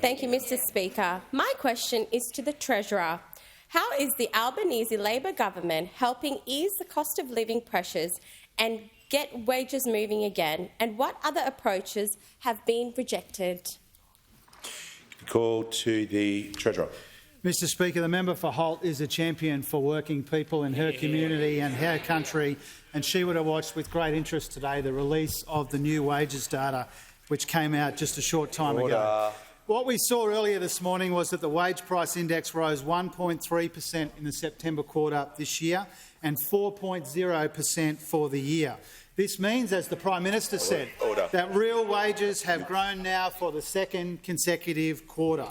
Thank you, Mr Speaker. My question is to the Treasurer. How is the Albanese Labor government helping ease the cost of living pressures and get wages moving again, and what other approaches have been rejected? Call to the Treasurer. Mr Speaker, the member for Holt is a champion for working people in her community and her country, and she would have watched with great interest today the release of the new wages data, which came out just a short time ago. What we saw earlier this morning was that the wage price index rose 1.3% in the September quarter this year and 4.0% for the year. This means, as the Prime Minister said, that real wages have grown now for the second consecutive quarter.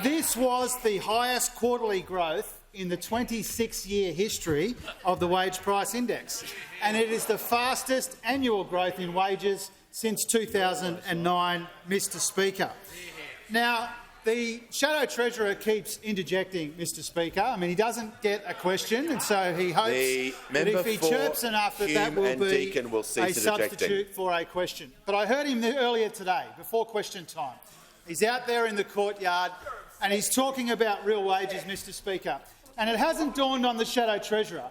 This was the highest quarterly growth in the 26-year history of the wage price index, and it is the fastest annual growth in wages since 2009, Mr Speaker. Now, the Shadow Treasurer keeps interjecting, Mr Speaker. I mean, he doesn't get a question, and so he hopes that if he chirps enough that will be a substitute for a question. But I heard him earlier today, before question time. He's out there in the courtyard and he's talking about real wages, Mr Speaker. And it hasn't dawned on the Shadow Treasurer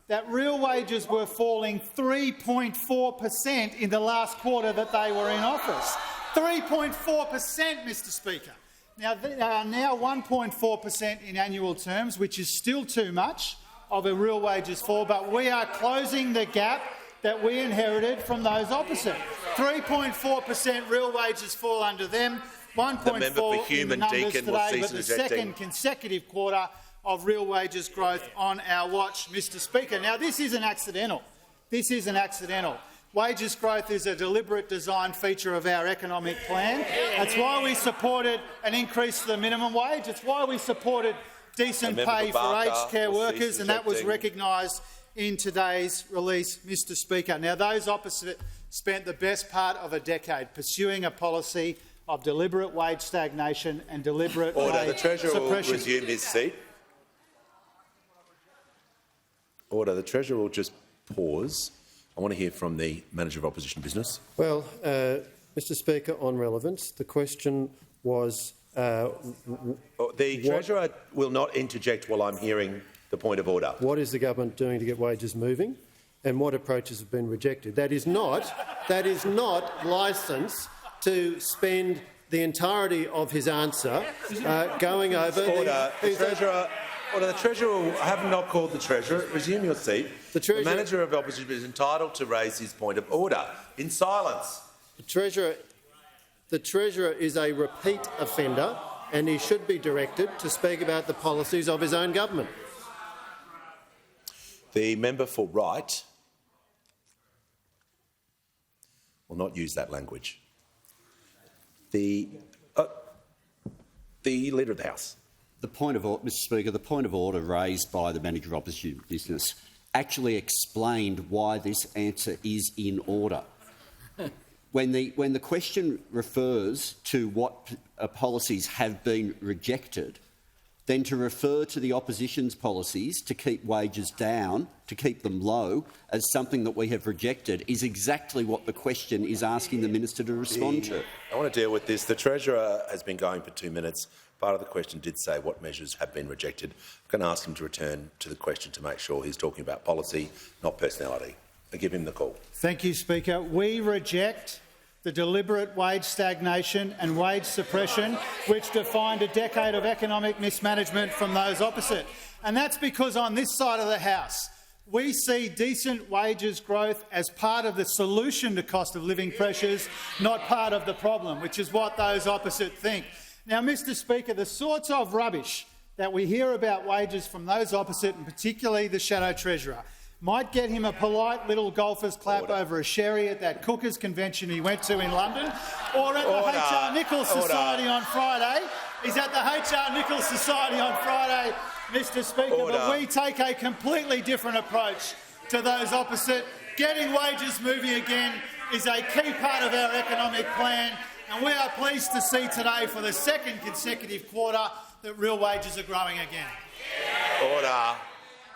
that real wages were falling 3.4% in the last quarter that they were in office. 3.4%, Mr Speaker. Now, they are now 1.4% in annual terms, which is still too much of a real wages fall, but we are closing the gap that we inherited from those opposite. 3.4% real wages fall under them, 1.4% in the numbers today, but the second consecutive quarter of real wages growth on our watch, Mr Speaker. Now, this isn't accidental. This isn't accidental. Wages growth is a deliberate design feature of our economic plan. That's why we supported an increase to the minimum wage. It's why we supported decent pay for aged care workers, and that was recognised in today's release, Mr Speaker. Now, those opposite spent the best part of a decade pursuing a policy of deliberate wage stagnation and deliberate wage suppression. The Treasurer will resume his seat. Order. The Treasurer will just pause. I want to hear from the Manager of Opposition Business. Well, Mr Speaker, on relevance, the question was... the Treasurer will not interject while I'm hearing the point of order. What is the government doing to get wages moving, and what approaches have been rejected? That is not licence to spend the entirety of his answer going over... The Treasurer have not called the Treasurer. Resume your seat. The Manager of Opposition is entitled to raise his point of order in silence. The Treasurer is a repeat offender, and he should be directed to speak about the policies of his own government. The member for Wright will not use that language. The Leader of the House. The point of order, Mr Speaker, the point of order raised by the Manager of Opposition Business actually explained why this answer is in order. When the question refers to what policies have been rejected, then to refer to the opposition's policies to keep wages down, to keep them low, as something that we have rejected is exactly what the question is asking the minister to respond to. I want to deal with this. The Treasurer has been going for 2 minutes. Part of the question did say what measures have been rejected. I'm going to ask him to return to the question to make sure he's talking about policy, not personality. I give him the call. Thank you, Speaker. We reject the deliberate wage stagnation and wage suppression which defined a decade of economic mismanagement from those opposite. And that's because on this side of the House, we see decent wages growth as part of the solution to cost of living pressures, not part of the problem, which is what those opposite think. Now, Mr Speaker, the sorts of rubbish that we hear about wages from those opposite, and particularly the Shadow Treasurer, might get him a polite little golfer's clap over a sherry at that Cookers convention he went to in London, or at the H.R. Nichols Society on Friday. He's at the H.R. Nichols Society on Friday, Mr Speaker, but we take a completely different approach to those opposite. Getting wages moving again is a key part of our economic plan, and we are pleased to see today, for the second consecutive quarter, that real wages are growing again. Order.